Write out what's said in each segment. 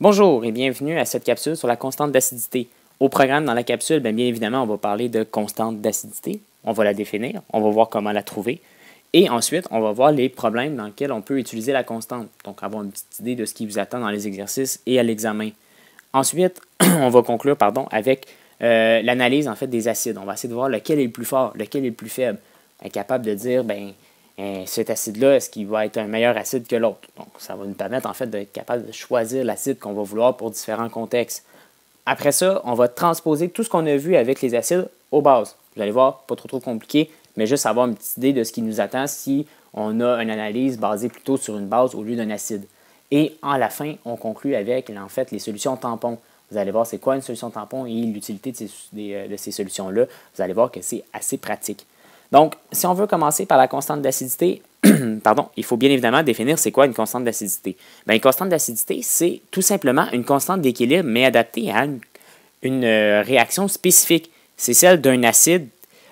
Bonjour et bienvenue à cette capsule sur la constante d'acidité. Au programme, dans la capsule, bien évidemment, on va parler de constante d'acidité. On va la définir, on va voir comment la trouver. Et ensuite, on va voir les problèmes dans lesquels on peut utiliser la constante. Donc, avoir une petite idée de ce qui vous attend dans les exercices et à l'examen. Ensuite, on va conclure avec l'analyse en fait, des acides. On va essayer de voir lequel est le plus fort, lequel est le plus faible. Être capable de dire, cet acide-là, est-ce qu'il va être un meilleur acide que l'autre? Donc, ça va nous permettre en fait d'être capable de choisir l'acide qu'on va vouloir pour différents contextes. Après ça, on va transposer tout ce qu'on a vu avec les acides aux bases. Vous allez voir, pas trop compliqué, mais juste avoir une petite idée de ce qui nous attend si on a une analyse basée plutôt sur une base au lieu d'un acide. Et à la fin, on conclut avec en fait les solutions tampons. Vous allez voir c'est quoi une solution tampon et l'utilité de ces solutions-là. Vous allez voir que c'est assez pratique. Donc, si on veut commencer par la constante d'acidité, il faut bien évidemment définir c'est quoi une constante d'acidité. Une constante d'acidité, c'est tout simplement une constante d'équilibre, mais adaptée à une réaction spécifique. C'est celle d'un acide,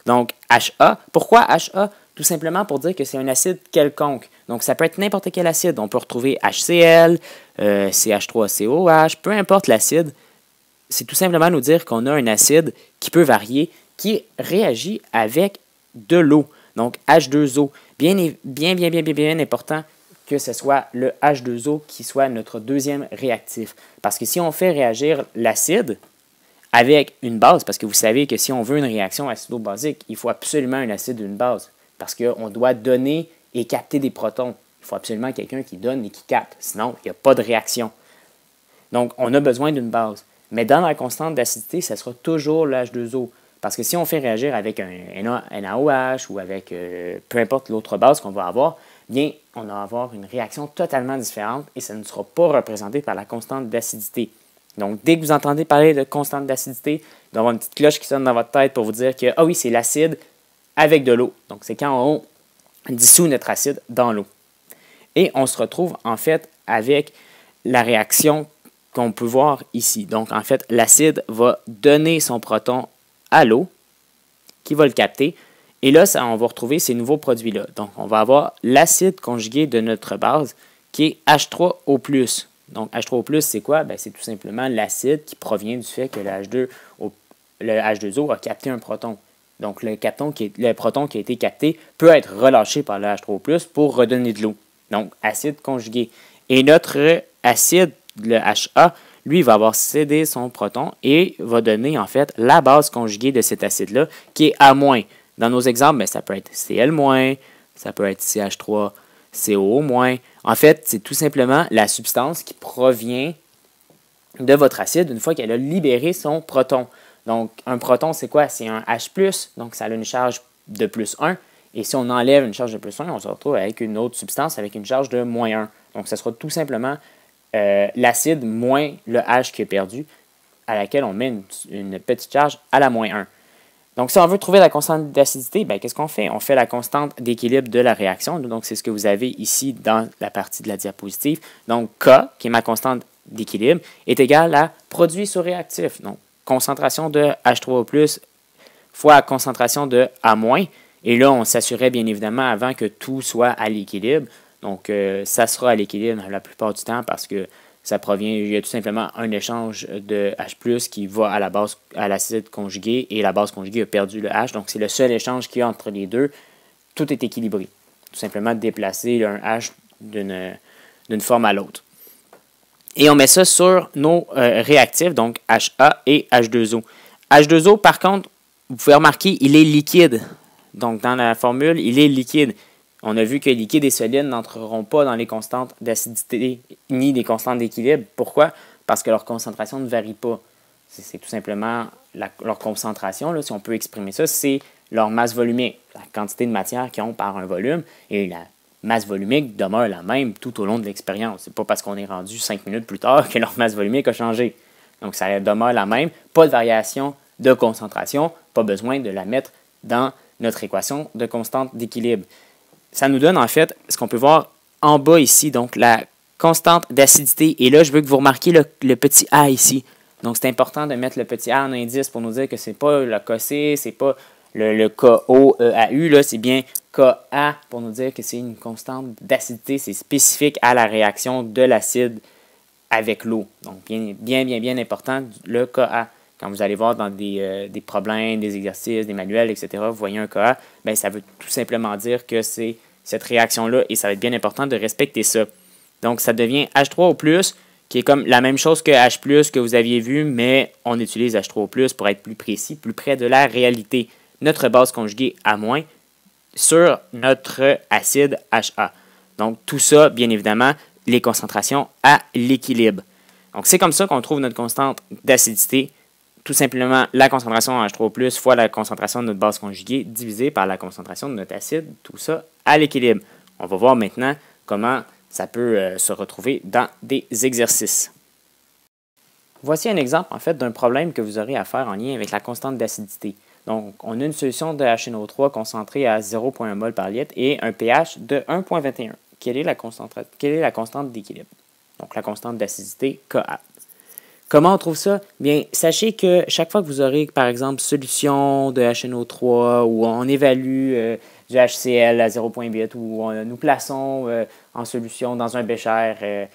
donc HA. Pourquoi HA? Tout simplement pour dire que c'est un acide quelconque. Donc, ça peut être n'importe quel acide. On peut retrouver HCl, CH3COH, peu importe l'acide. C'est tout simplement nous dire qu'on a un acide qui peut varier, qui réagit avec de l'eau, donc H2O. Bien important que ce soit le H2O qui soit notre deuxième réactif. Parce que si on fait réagir l'acide avec une base, parce que vous savez que si on veut une réaction acido-basique, il faut absolument un acide d'une base. Parce qu'on doit donner et capter des protons. Il faut absolument quelqu'un qui donne et qui capte. Sinon, il n'y a pas de réaction. Donc, on a besoin d'une base. Mais dans la constante d'acidité, ça sera toujours le H2O. Parce que si on fait réagir avec un NaOH ou avec peu importe l'autre base qu'on va avoir, bien, on va avoir une réaction totalement différente et ça ne sera pas représenté par la constante d'acidité. Donc, dès que vous entendez parler de constante d'acidité, il doit y avoir une petite cloche qui sonne dans votre tête pour vous dire que, ah oui, c'est l'acide avec de l'eau. Donc, c'est quand on dissout notre acide dans l'eau. Et on se retrouve, en fait, avec la réaction qu'on peut voir ici. Donc, en fait, l'acide va donner son proton à l'eau, qui va le capter. Et là, on va retrouver ces nouveaux produits-là. Donc, on va avoir l'acide conjugué de notre base, qui est H3O+. Donc, H3O+, c'est quoi? C'est tout simplement l'acide qui provient du fait que le H2O a capté un proton. Donc, le proton qui a été capté peut être relâché par le H3O+, pour redonner de l'eau. Donc, acide conjugué. Et notre acide, le HA, lui, va avoir cédé son proton et va donner, en fait, la base conjuguée de cet acide-là, qui est A-. Dans nos exemples, ça peut être Cl-, ça peut être CH3COO-. En fait, c'est tout simplement la substance qui provient de votre acide une fois qu'elle a libéré son proton. Donc, un proton, c'est quoi? C'est un H+, donc ça a une charge de +1. Et si on enlève une charge de +1, on se retrouve avec une autre substance avec une charge de -1. Donc, ce sera tout simplement l'acide moins le H qui est perdu, à laquelle on met une petite charge à la -1. Donc, si on veut trouver la constante d'acidité, qu'est-ce qu'on fait? On fait la constante d'équilibre de la réaction. Donc, c'est ce que vous avez ici dans la partie de la diapositive. Donc, K, qui est ma constante d'équilibre, est égal à produit sur réactif. Donc, concentration de H3O+, fois concentration de A-. Et là, on s'assurait bien évidemment avant que tout soit à l'équilibre. Donc, ça sera à l'équilibre la plupart du temps parce que ça provient, il y a tout simplement un échange de H+, qui va à la base, à l'acide conjugué, et la base conjuguée a perdu le H. Donc, c'est le seul échange qu'il y a entre les deux. Tout est équilibré. Tout simplement déplacer un H d'une forme à l'autre. Et on met ça sur nos réactifs, donc HA et H2O. H2O, par contre, vous pouvez remarquer, il est liquide. Donc, dans la formule, il est liquide. On a vu que liquide et solide n'entreront pas dans les constantes d'acidité ni des constantes d'équilibre. Pourquoi? Parce que leur concentration ne varie pas. C'est tout simplement leur concentration, là, si on peut exprimer ça, c'est leur masse volumique, la quantité de matière qu'ils ont par un volume. Et la masse volumique demeure la même tout au long de l'expérience. Ce n'est pas parce qu'on est rendu 5 minutes plus tard que leur masse volumique a changé. Donc, ça demeure la même. Pas de variation de concentration. Pas besoin de la mettre dans notre équation de constante d'équilibre. Ça nous donne en fait ce qu'on peut voir en bas ici, donc la constante d'acidité. Et là, je veux que vous remarquiez le petit A ici. Donc, c'est important de mettre le petit A en indice pour nous dire que ce n'est pas le KC, ce n'est pas le KOEAU, c'est bien KA pour nous dire que c'est une constante d'acidité. C'est spécifique à la réaction de l'acide avec l'eau. Donc, bien important, le Ka. Quand vous allez voir dans des problèmes, des exercices, des manuels, etc., vous voyez un Ka, bien, ça veut tout simplement dire que c'est cette réaction-là et ça va être bien important de respecter ça. Donc, ça devient H3O+, qui est comme la même chose que H+, que vous aviez vu, mais on utilise H3O+, pour être plus précis, plus près de la réalité. Notre base conjuguée à- sur notre acide HA. Donc, tout ça, bien évidemment, les concentrations à l'équilibre. Donc, c'est comme ça qu'on trouve notre constante d'acidité. Tout simplement, la concentration en H3O+, fois la concentration de notre base conjuguée divisée par la concentration de notre acide, tout ça à l'équilibre. On va voir maintenant comment ça peut se retrouver dans des exercices. Voici un exemple, en fait, d'un problème que vous aurez à faire en lien avec la constante d'acidité. Donc, on a une solution de HNO3 concentrée à 0,1 mol par litre et un pH de 1,21. Quelle est la constante d'équilibre? Donc, la constante d'acidité, Ka. Comment on trouve ça? Bien, sachez que chaque fois que vous aurez, par exemple, solution de HNO3 ou on évalue du HCl à 0,8 ou nous plaçons en solution dans un bécher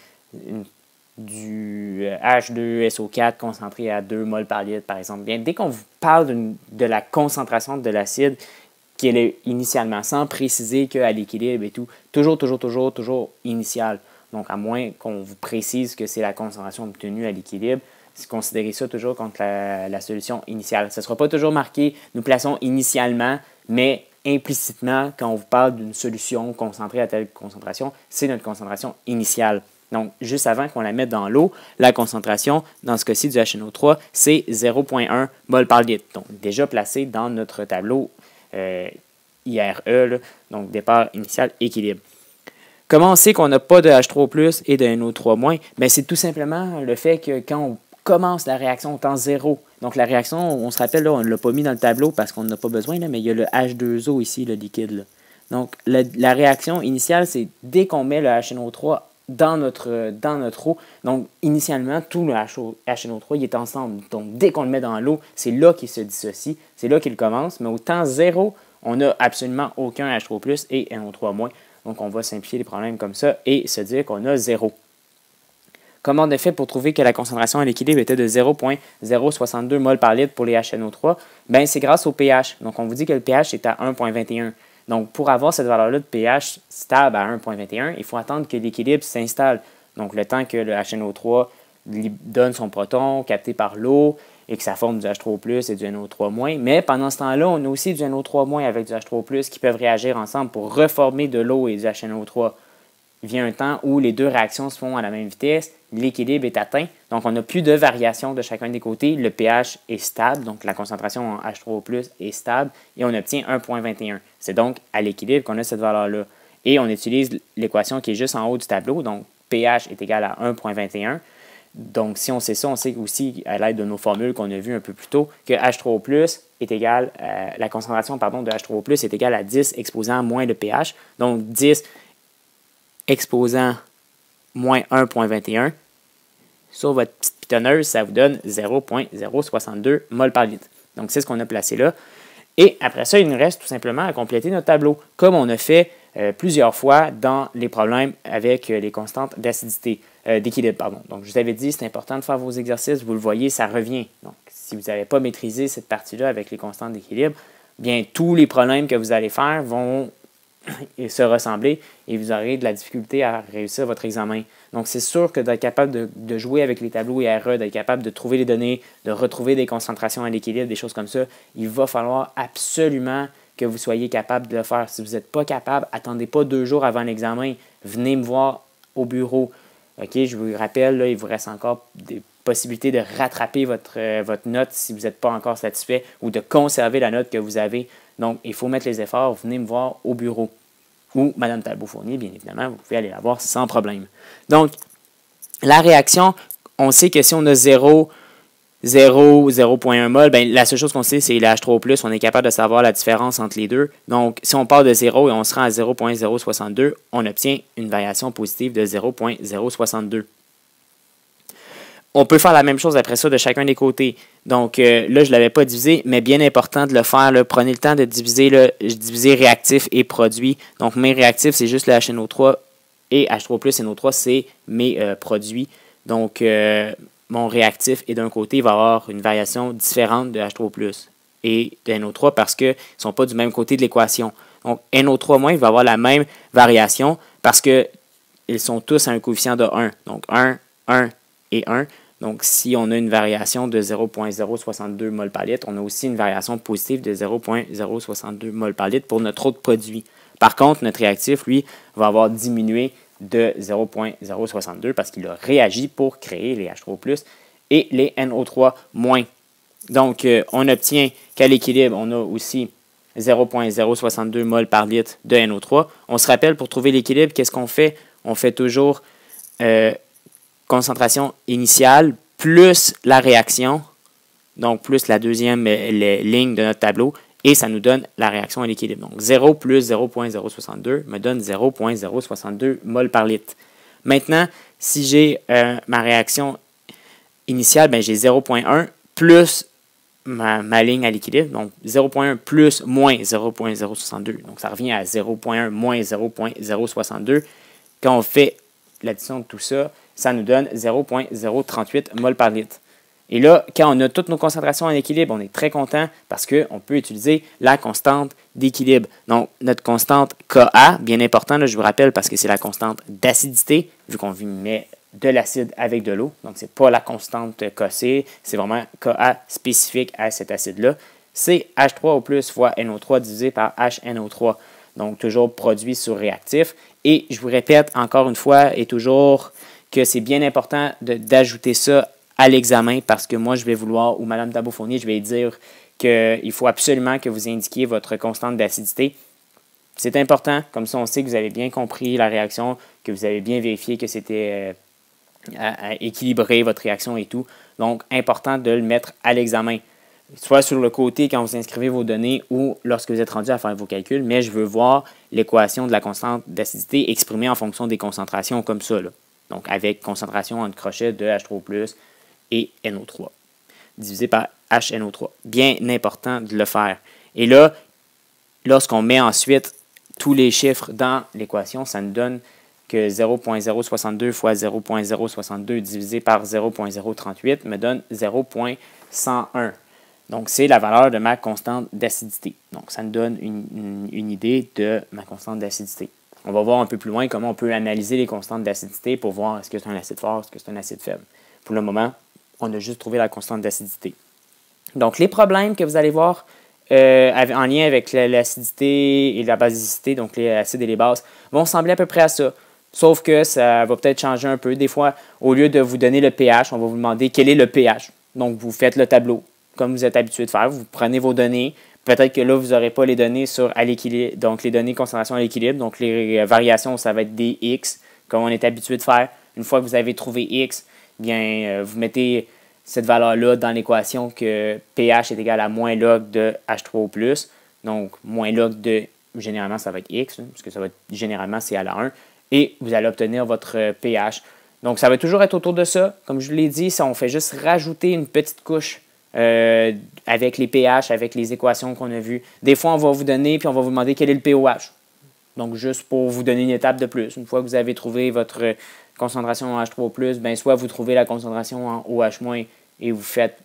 du H2SO4 concentré à 2 mol par litre, par exemple. Bien, dès qu'on vous parle de la concentration de l'acide qu'elle est initialement, sans préciser qu'à l'équilibre et tout, toujours initial. Donc, à moins qu'on vous précise que c'est la concentration obtenue à l'équilibre, considérez ça toujours contre la solution initiale. Ce ne sera pas toujours marqué « nous plaçons initialement », mais implicitement, quand on vous parle d'une solution concentrée à telle concentration, c'est notre concentration initiale. Donc, juste avant qu'on la mette dans l'eau, la concentration, dans ce cas-ci du HNO3, c'est 0,1 mol par litre. Donc, déjà placé dans notre tableau IRE, là, donc départ initial, équilibre. Comment on sait qu'on n'a pas de H3+ et de NO3-? Bien, c'est tout simplement le fait que quand on commence la réaction au temps zéro, donc la réaction, on se rappelle, là, on ne l'a pas mis dans le tableau parce qu'on n'en a pas besoin, là, mais il y a le H2O ici, le liquide. Là. Donc, la réaction initiale, c'est dès qu'on met le HNO3 dans notre eau. Donc, initialement, tout le HNO3 il est ensemble. Donc, dès qu'on le met dans l'eau, c'est là qu'il se dissocie, c'est là qu'il commence. Mais au temps zéro, on n'a absolument aucun H3+ et NO3-. Donc, on va simplifier les problèmes comme ça et se dire qu'on a 0. Comment on a fait pour trouver que la concentration à l'équilibre était de 0,062 mol par litre pour les HNO3? Bien, c'est grâce au pH. Donc, on vous dit que le pH est à 1,21. Donc, pour avoir cette valeur-là de pH stable à 1,21, il faut attendre que l'équilibre s'installe. Donc, le temps que le HNO3 donne son proton capté par l'eau et que ça forme du H3+ et du NO3-. Mais pendant ce temps-là, on a aussi du NO3- avec du H3+ qui peuvent réagir ensemble pour reformer de l'eau et du HNO3. Il vient un temps où les deux réactions se font à la même vitesse, l'équilibre est atteint, donc on n'a plus de variation de chacun des côtés, le pH est stable, donc la concentration en H3O+ est stable, et on obtient 1,21. C'est donc à l'équilibre qu'on a cette valeur-là. Et on utilise l'équation qui est juste en haut du tableau, donc pH est égal à 1,21. Donc si on sait ça, on sait aussi, à l'aide de nos formules qu'on a vues un peu plus tôt, que H3O+ est égal, la concentration de H3O+ est égale à 10 exposant moins le pH, donc 10 exposant moins 1,21 sur votre petite pitonneuse, ça vous donne 0,062 mol par litre. Donc, c'est ce qu'on a placé là. Et après ça, il nous reste tout simplement à compléter notre tableau, comme on a fait plusieurs fois dans les problèmes avec les constantes d'acidité, d'équilibre, pardon. Donc, je vous avais dit, c'est important de faire vos exercices. Vous le voyez, ça revient. Donc, si vous n'avez pas maîtrisé cette partie-là avec les constantes d'équilibre, bien, tous les problèmes que vous allez faire vont se ressembler et vous aurez de la difficulté à réussir votre examen. Donc, c'est sûr que d'être capable de jouer avec les tableaux IRE, d'être capable de trouver les données, de retrouver des concentrations à l'équilibre, des choses comme ça, il va falloir absolument que vous soyez capable de le faire. Si vous n'êtes pas capable, attendez pas 2 jours avant l'examen. Venez me voir au bureau. OK, je vous rappelle, là, il vous reste encore des possibilités de rattraper votre note si vous n'êtes pas encore satisfait ou de conserver la note que vous avez. Donc, il faut mettre les efforts. Venez me voir au bureau. Ou Mme Talbot-Fournier, bien évidemment, vous pouvez aller la voir sans problème. Donc, la réaction, on sait que si on a 0,1 mol, bien, la seule chose qu'on sait, c'est le H3+. On est capable de savoir la différence entre les deux. Donc, si on part de 0 et on se rend à 0,062, on obtient une variation positive de 0,062. On peut faire la même chose après ça de chacun des côtés. Donc là, je ne l'avais pas divisé, mais bien important de le faire. Là. Prenez le temps de diviser réactif et produit. Donc mes réactifs, c'est juste le HNO3 et H3+, NO3, c'est mes produits. Donc, mon réactif est d'un côté, il va avoir une variation différente de H3+ et de NO3 parce qu'ils ne sont pas du même côté de l'équation. Donc, NO3- il va avoir la même variation parce qu'ils sont tous à un coefficient de 1. Donc, 1, 1 et 1. Donc, si on a une variation de 0,062 mol par litre, on a aussi une variation positive de 0,062 mol par litre pour notre autre produit. Par contre, notre réactif, lui, va avoir diminué de 0,062 parce qu'il a réagi pour créer les H3+ et les NO3-. Donc, on obtient qu'à l'équilibre, on a aussi 0,062 mol par litre de NO3. On se rappelle, pour trouver l'équilibre, qu'est-ce qu'on fait? On fait toujours concentration initiale plus la réaction, donc plus la deuxième ligne de notre tableau, et ça nous donne la réaction à l'équilibre. Donc 0 plus 0,062 me donne 0,062 mol par litre. Maintenant, si j'ai ma réaction initiale, ben j'ai 0,1 plus ma ligne à l'équilibre, donc 0,1 plus moins 0,062. Donc ça revient à 0,1 moins 0,062. Quand on fait l'addition de tout ça, ça nous donne 0,038 mol par litre. Et là, quand on a toutes nos concentrations en équilibre, on est très content parce qu'on peut utiliser la constante d'équilibre. Donc, notre constante Ka, bien important, là, je vous rappelle, parce que c'est la constante d'acidité, vu qu'on met de l'acide avec de l'eau. Donc, ce n'est pas la constante Kc, c'est vraiment Ka spécifique à cet acide-là. C'est H3O+ fois NO3 divisé par HNO3. Donc, toujours produit sur réactif. Et je vous répète encore une fois et toujours que c'est bien important d'ajouter ça à l'examen parce que moi, je vais vouloir, ou Mme Tabot-Fournier, je vais dire qu'il faut absolument que vous indiquiez votre constante d'acidité. C'est important, comme ça on sait que vous avez bien compris la réaction, que vous avez bien vérifié que c'était équilibré, votre réaction et tout. Donc, important de le mettre à l'examen, soit sur le côté quand vous inscrivez vos données ou lorsque vous êtes rendu à faire vos calculs, mais je veux voir l'équation de la constante d'acidité exprimée en fonction des concentrations comme ça, là. Donc, avec concentration entre crochets de H3+ et NO3, divisé par HNO3. Bien important de le faire. Et là, lorsqu'on met ensuite tous les chiffres dans l'équation, ça nous donne que 0,062 fois 0,062 divisé par 0,038 me donne 0,101. Donc, c'est la valeur de ma constante d'acidité. Donc, ça nous donne une idée de ma constante d'acidité. On va voir un peu plus loin comment on peut analyser les constantes d'acidité pour voir est-ce que c'est un acide fort, est-ce que c'est un acide faible. Pour le moment, on a juste trouvé la constante d'acidité. Donc, les problèmes que vous allez voir en lien avec l'acidité et la basicité, donc les acides et les bases, vont ressembler à peu près à ça. Sauf que ça va peut-être changer un peu. Des fois, au lieu de vous donner le pH, on va vous demander quel est le pH. Donc, vous faites le tableau, comme vous êtes habitué de faire. Vous prenez vos données. Peut-être que là, vous n'aurez pas les données à l'équilibre, donc les données concentration à l'équilibre. Donc, les variations, ça va être des X, comme on est habitué de faire. Une fois que vous avez trouvé X, bien, vous mettez cette valeur-là dans l'équation que pH est égal à moins log de H3O+. Donc, moins log de, généralement, ça va être X, parce que ça va être, généralement, c'est à la 1. Et vous allez obtenir votre pH. Donc, ça va toujours être autour de ça. Comme je vous l'ai dit, ça, on fait juste rajouter une petite couche avec les pH, avec les équations qu'on a vues. Des fois, on va vous donner, puis on va vous demander quel est le pOH. Donc, juste pour vous donner une étape de plus. Une fois que vous avez trouvé votre concentration en H3+, bien, soit vous trouvez la concentration en OH- et vous faites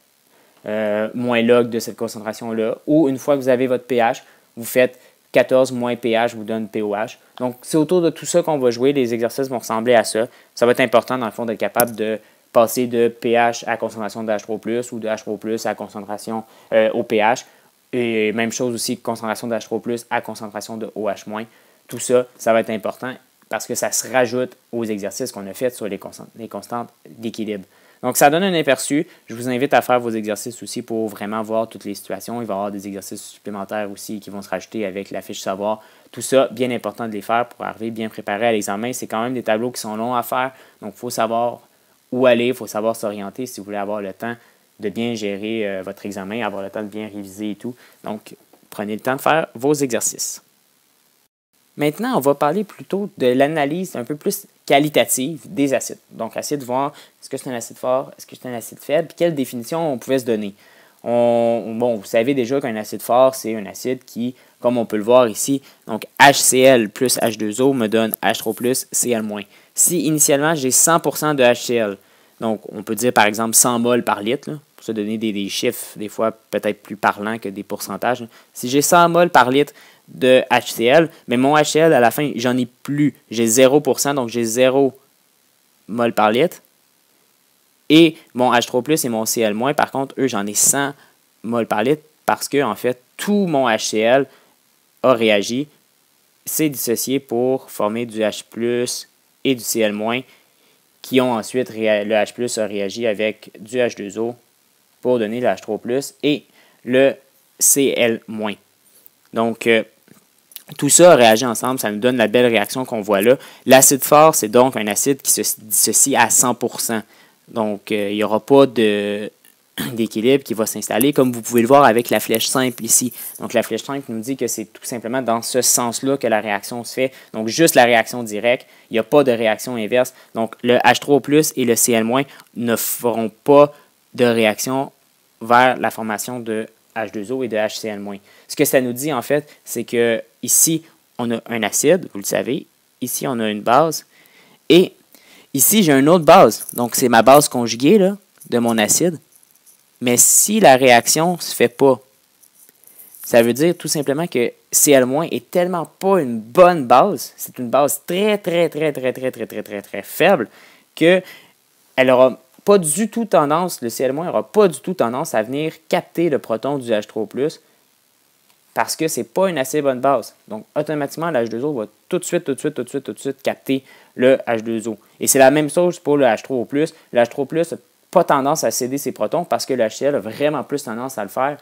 moins log de cette concentration-là, ou une fois que vous avez votre pH, vous faites 14 moins pH vous donne pOH. Donc, c'est autour de tout ça qu'on va jouer. Les exercices vont ressembler à ça. Ça va être important, dans le fond, d'être capable de passer de pH à concentration de H3+, ou de H3+ à concentration au pH. Et même chose aussi, concentration de H3+ à concentration de OH-. Tout ça, ça va être important parce que ça se rajoute aux exercices qu'on a faits sur les constantes d'équilibre. Donc, ça donne un aperçu. Je vous invite à faire vos exercices aussi pour vraiment voir toutes les situations. Il va y avoir des exercices supplémentaires aussi qui vont se rajouter avec la fiche savoir. Tout ça, bien important de les faire pour arriver bien préparé à l'examen. C'est quand même des tableaux qui sont longs à faire. Donc, il faut savoir où aller, il faut savoir s'orienter si vous voulez avoir le temps de bien gérer votre examen, avoir le temps de bien réviser et tout. Donc, prenez le temps de faire vos exercices. Maintenant, on va parler plutôt de l'analyse un peu plus qualitative des acides. Donc, essayer de voir est-ce que c'est un acide fort, est-ce que c'est un acide faible, puis quelle définition on pouvait se donner. Bon, vous savez déjà qu'un acide fort, c'est un acide qui, comme on peut le voir ici, donc HCl plus H2O me donne H3+ Cl-. Si initialement j'ai 100% de HCl, Donc, on peut dire, par exemple, 100 mol par litre, là, pour se donner des chiffres, des fois peut-être plus parlants que des pourcentages. Si j'ai 100 mol par litre de HCl, mais mon HCl, à la fin, j'en ai plus. J'ai 0%, donc j'ai 0 mol par litre. Et mon H3+, et mon Cl-, par contre, eux, j'en ai 100 mol par litre parce que, en fait, tout mon HCl a réagi, s'est dissocié pour former du H+, et du Cl-, qui ont ensuite, le H+, a réagi avec du H2O pour donner le H3+, et le Cl-. Donc, tout ça a réagi ensemble, ça nous donne la belle réaction qu'on voit là. L'acide fort, c'est donc un acide qui se dissocie à 100%. Donc, il n'y aura pas d'équilibre qui va s'installer, comme vous pouvez le voir avec la flèche simple ici. Donc, la flèche simple nous dit que c'est tout simplement dans ce sens-là que la réaction se fait. Donc, juste la réaction directe, il n'y a pas de réaction inverse. Donc, le H3+ et le Cl- ne feront pas de réaction vers la formation de H2O et de HCl-. Ce que ça nous dit, en fait, c'est que ici, on a un acide, vous le savez. Ici, on a une base. Et ici, j'ai une autre base. Donc, c'est ma base conjuguée là, de mon acide. Mais si la réaction ne se fait pas, ça veut dire tout simplement que Cl- est tellement pas une bonne base, c'est une base très faible, que elle aura pas du tout tendance, le Cl- n'aura pas du tout tendance à venir capter le proton du H3+, parce que ce n'est pas une assez bonne base. Donc, automatiquement, le H2O va tout de suite capter le H2O. Et c'est la même chose pour le H3O+. Le H3+ n'a pas tendance à céder ses protons parce que le HCl a vraiment plus tendance à le faire.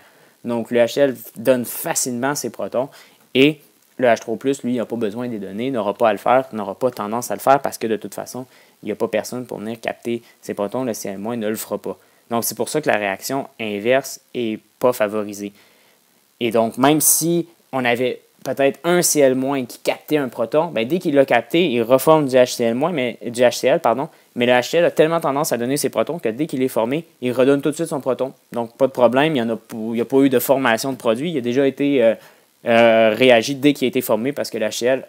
Donc, le HCl donne facilement ses protons et le H3+, lui, n'a pas besoin des données, n'aura pas à le faire, n'aura pas tendance à le faire parce que de toute façon, il n'y a pas personne pour venir capter ses protons. Le Cl- ne le fera pas. Donc, c'est pour ça que la réaction inverse n'est pas favorisée. Et donc, même si on avait peut-être un Cl- qui captait un proton, bien, dès qu'il l'a capté, il reforme du HCl, mais le HCl a tellement tendance à donner ses protons que dès qu'il est formé, il redonne tout de suite son proton. Donc, pas de problème, il n'y a pas eu de formation de produit, il a déjà été réagi dès qu'il a été formé parce que le HCl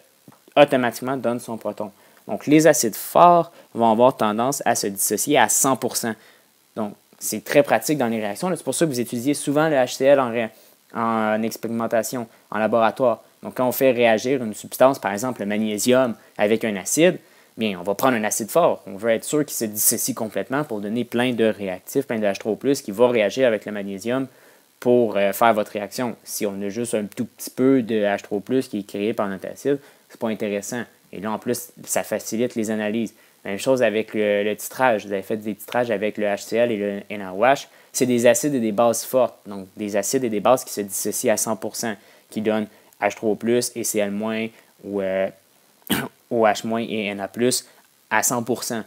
automatiquement donne son proton. Donc, les acides forts vont avoir tendance à se dissocier à 100%. Donc, c'est très pratique dans les réactions. C'est pour ça que vous étudiez souvent le HCl en expérimentation, en laboratoire. Donc, quand on fait réagir une substance, par exemple le magnésium, avec un acide, bien, on va prendre un acide fort. On veut être sûr qu'il se dissocie complètement pour donner plein de réactifs, plein de H3+, qui va réagir avec le magnésium pour faire votre réaction. Si on a juste un tout petit peu de H3+, qui est créé par notre acide, c'est pas intéressant. Et là, en plus, ça facilite les analyses. Même chose avec le titrage. Vous avez fait des titrages avec le HCl et le NaOH. C'est des acides et des bases fortes. Donc, des acides et des bases qui se dissocient à 100%, qui donnent H3+ et Cl- ou OH- et Na+, à 100%.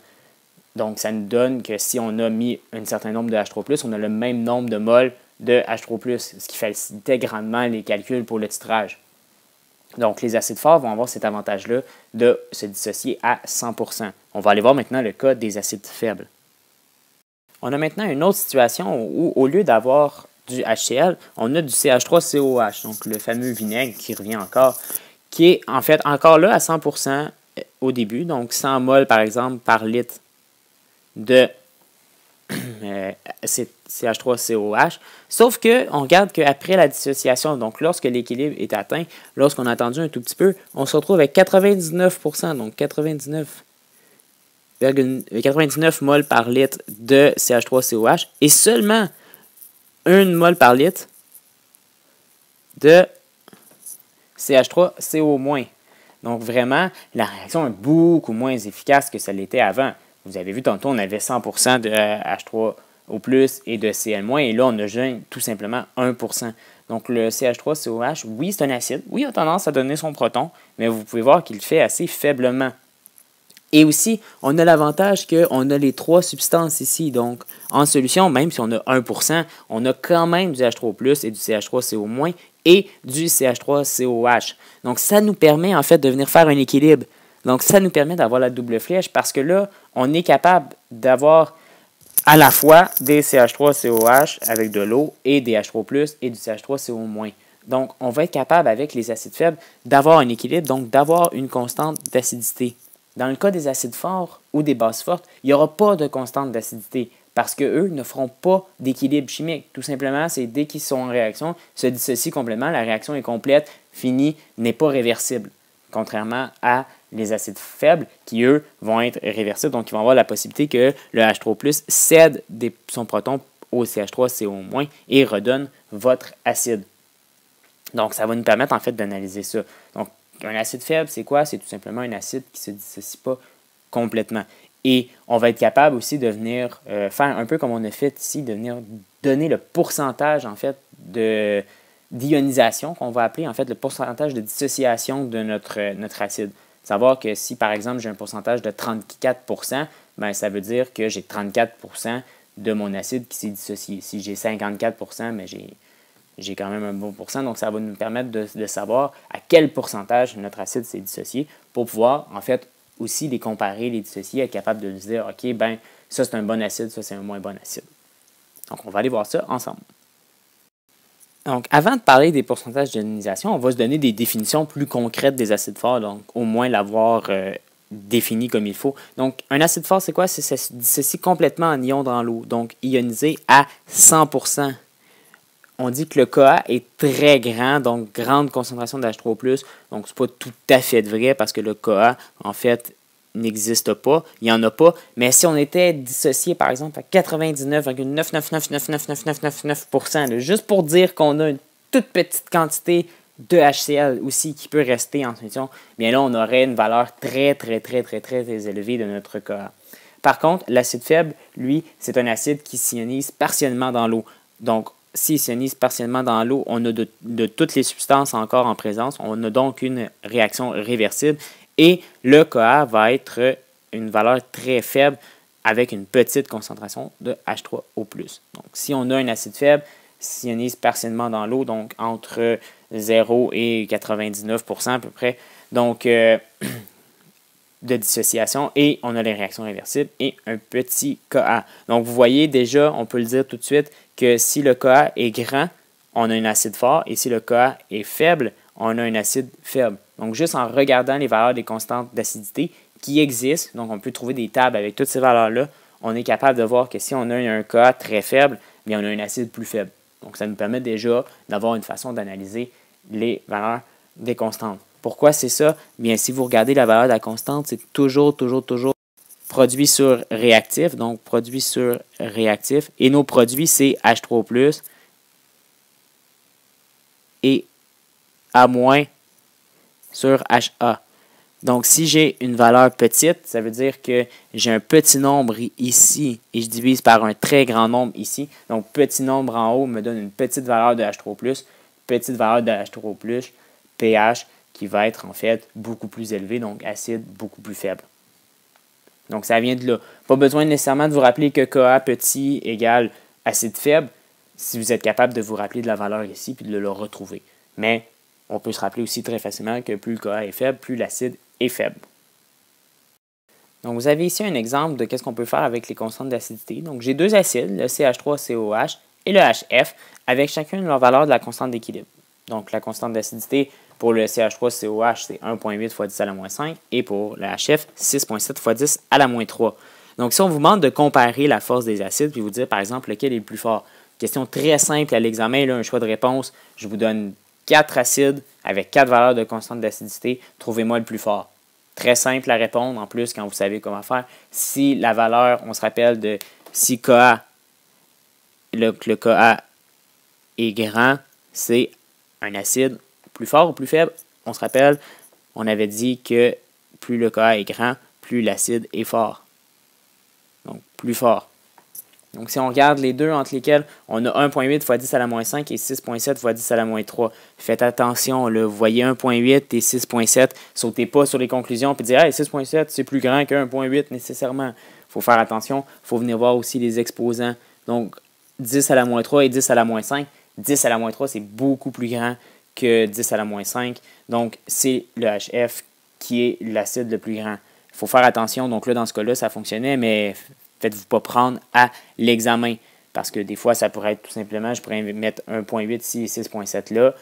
Donc, ça nous donne que si on a mis un certain nombre de H3+, on a le même nombre de moles de H3+, ce qui facilitait grandement les calculs pour le titrage. Donc, les acides forts vont avoir cet avantage-là de se dissocier à 100%. On va aller voir maintenant le cas des acides faibles. On a maintenant une autre situation où, au lieu d'avoir du HCl, on a du CH3COH, donc le fameux vinaigre qui revient encore, qui est en fait encore là à 100% au début, donc 100 mol par exemple par litre de CH3COH, sauf qu'on regarde qu'après la dissociation, donc lorsque l'équilibre est atteint, lorsqu'on a attendu un tout petit peu, on se retrouve avec 99%, donc 99 mol par litre de CH3COH et seulement 1 mol par litre de CH3CO-. Donc vraiment, la réaction est beaucoup moins efficace que ça l'était avant. Vous avez vu tantôt, on avait 100% de H3O+ et de Cl-, et là, on a juste tout simplement 1%. Donc le CH3COH, oui, c'est un acide. Oui, il a tendance à donner son proton, mais vous pouvez voir qu'il le fait assez faiblement. Et aussi, on a l'avantage qu'on a les trois substances ici. Donc, en solution, même si on a 1%, on a quand même du H3+ et du CH3CO- et du CH3COH. Donc, ça nous permet en fait de venir faire un équilibre. Donc, ça nous permet d'avoir la double flèche parce que là, on est capable d'avoir à la fois des CH3COH avec de l'eau et des H3+ et du CH3CO-. Donc, on va être capable avec les acides faibles d'avoir un équilibre, donc d'avoir une constante d'acidité. Dans le cas des acides forts ou des bases fortes, il n'y aura pas de constante d'acidité parce qu'eux ne feront pas d'équilibre chimique. Tout simplement, c'est dès qu'ils sont en réaction, se dissocient complètement, la réaction est complète, finie, n'est pas réversible. Contrairement à les acides faibles qui, eux, vont être réversibles. Donc, ils vont avoir la possibilité que le H3+ cède son proton au CH3CO- et redonne votre acide. Donc, ça va nous permettre, en fait, d'analyser ça. Donc, un acide faible, c'est quoi? C'est tout simplement un acide qui ne se dissocie pas complètement. Et on va être capable aussi de venir faire un peu comme on a fait ici, de venir donner le pourcentage, en fait, d'ionisation, qu'on va appeler, en fait, le pourcentage de dissociation de notre acide. Savoir que si, par exemple, j'ai un pourcentage de 34%, bien, ça veut dire que j'ai 34% de mon acide qui s'est dissocié. Si j'ai 54%, bien, j'ai quand même un bon pourcent. Donc, ça va nous permettre de savoir à quel pourcentage notre acide s'est dissocié pour pouvoir, en fait, aussi les comparer, les dissocier, être capable de nous dire, OK, ben ça, c'est un bon acide, ça, c'est un moins bon acide. Donc, on va aller voir ça ensemble. Donc, avant de parler des pourcentages d'ionisation, on va se donner des définitions plus concrètes des acides forts, donc au moins l'avoir défini comme il faut. Donc, un acide fort, c'est quoi? C'est ça se dissocie complètement en ion dans l'eau, donc ionisé à 100%. On dit que le Ka est très grand, donc grande concentration d'H3+. Donc, ce n'est pas tout à fait vrai parce que le Ka, en fait, n'existe pas. Il n'y en a pas. Mais si on était dissocié, par exemple, à 99,999999999%, juste pour dire qu'on a une toute petite quantité de HCl aussi qui peut rester en solution, bien là, on aurait une valeur très, très, très, très, très, très élevée de notre Ka. Par contre, l'acide faible, lui, c'est un acide qui s'ionise partiellement dans l'eau. Donc, s'il s'ionise partiellement dans l'eau, on a de toutes les substances encore en présence. On a donc une réaction réversible. Et le Ka va être une valeur très faible avec une petite concentration de H3O+. Donc, si on a un acide faible, s'ionise partiellement dans l'eau, donc entre 0 et 99% à peu près. Donc, de dissociation et on a les réactions réversibles et un petit Ka. Donc, vous voyez déjà, on peut le dire tout de suite, que si le Ka est grand, on a un acide fort et si le Ka est faible, on a un acide faible. Donc, juste en regardant les valeurs des constantes d'acidité qui existent, donc on peut trouver des tables avec toutes ces valeurs-là, on est capable de voir que si on a un Ka très faible, bien on a un acide plus faible. Donc, ça nous permet déjà d'avoir une façon d'analyser les valeurs des constantes. Pourquoi c'est ça? Bien, si vous regardez la valeur de la constante, c'est toujours produit sur réactif, donc produit sur réactif. Et nos produits, c'est H3+, et A- sur HA. Donc, si j'ai une valeur petite, ça veut dire que j'ai un petit nombre ici et je divise par un très grand nombre ici. Donc, petit nombre en haut me donne une petite valeur de H3+, petite valeur de H3+, pH, qui va être en fait beaucoup plus élevé, donc acide beaucoup plus faible. Donc, ça vient de là. Pas besoin nécessairement de vous rappeler que Ka petit égale acide faible, si vous êtes capable de vous rappeler de la valeur ici puis de le retrouver. Mais on peut se rappeler aussi très facilement que plus le Ka est faible, plus l'acide est faible. Donc, vous avez ici un exemple de ce qu'on peut faire avec les constantes d'acidité. Donc, j'ai deux acides, le CH3COH et le HF, avec chacune leur valeur de la constante d'équilibre. Donc, la constante d'acidité pour le CH3COH, c'est 1,8 fois 10 à la moins 5 et pour le HF, 6,7 fois 10 à la moins 3. Donc, si on vous demande de comparer la force des acides puis vous dire, par exemple, lequel est le plus fort, question très simple à l'examen, là, un choix de réponse, je vous donne 4 acides avec 4 valeurs de constante d'acidité, trouvez-moi le plus fort. Très simple à répondre, en plus, quand vous savez comment faire. Si la valeur, on se rappelle de si Ka, le Ka est grand, c'est un acide plus fort ou plus faible. On se rappelle, on avait dit que plus le Ka est grand, plus l'acide est fort. Donc, plus fort. Donc, si on regarde les deux entre lesquels on a 1,8 fois 10 à la moins 5 et 6,7 fois 10 à la moins 3. Faites attention, là, vous voyez 1,8 et 6,7. Sautez pas sur les conclusions et dire hey, 6,7 c'est plus grand que 1,8 nécessairement. Il faut faire attention. Il faut venir voir aussi les exposants. Donc, 10 à la moins 3 et 10 à la moins 5. 10 à la moins 3, c'est beaucoup plus grand que 10 à la moins 5. Donc, c'est le HF qui est l'acide le plus grand. Il faut faire attention. Donc là, dans ce cas-là, ça fonctionnait, mais faites-vous pas prendre à l'examen. Parce que des fois, ça pourrait être tout simplement, je pourrais mettre 1,8 ici et 6,7 là.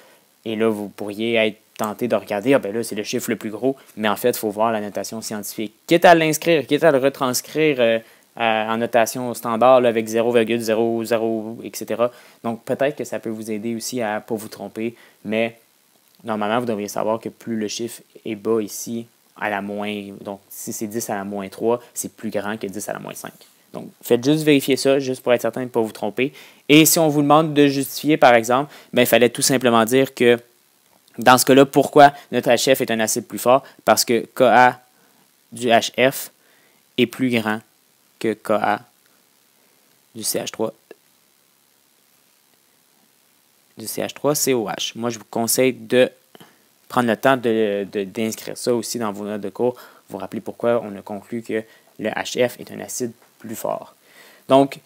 Et là, vous pourriez être tenté de regarder, ah ben là, c'est le chiffre le plus gros, mais en fait, il faut voir la notation scientifique. Quitte à l'inscrire, quitte à le retranscrire en notation standard là, avec 0,00, etc. Donc, peut-être que ça peut vous aider aussi à ne pas vous tromper, mais normalement, vous devriez savoir que plus le chiffre est bas ici, à la moins, donc si c'est 10 à la moins 3, c'est plus grand que 10 à la moins 5. Donc, faites juste vérifier ça, juste pour être certain de ne pas vous tromper. Et si on vous demande de justifier, par exemple, ben, il fallait tout simplement dire que, dans ce cas-là, pourquoi notre HF est un acide plus fort? Parce que Ka du HF est plus grand que Ka du CH3. Du CH3COH. Moi, je vous conseille de prendre le temps d'inscrire ça aussi dans vos notes de cours. Vous rappelez pourquoi on a conclu que le HF est un acide plus fort. Donc,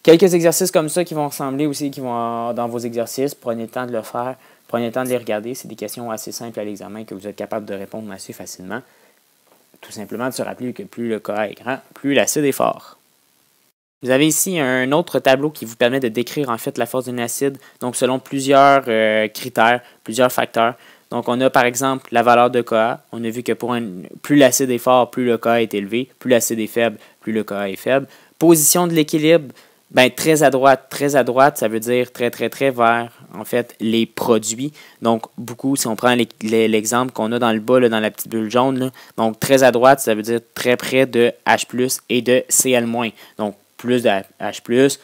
quelques exercices comme ça qui vont ressembler aussi, qui vont dans vos exercices. Prenez le temps de le faire. Prenez le temps de les regarder. C'est des questions assez simples à l'examen que vous êtes capable de répondre assez facilement. Tout simplement de se rappeler que plus le Ka est grand, plus l'acide est fort. Vous avez ici un autre tableau qui vous permet de décrire en fait la force d'un acide, donc selon plusieurs critères, plusieurs facteurs. Donc on a par exemple la valeur de Ka. On a vu que plus l'acide est fort, plus le Ka est élevé. Plus l'acide est faible, plus le Ka est faible. Position de l'équilibre, ben, très à droite. Très à droite, ça veut dire très vers en fait les produits. Donc beaucoup, si on prend l'exemple qu'on a dans le bas, là, dans la petite bulle jaune, là, donc très à droite, ça veut dire très près de H+, et de Cl-. Donc plus de H+,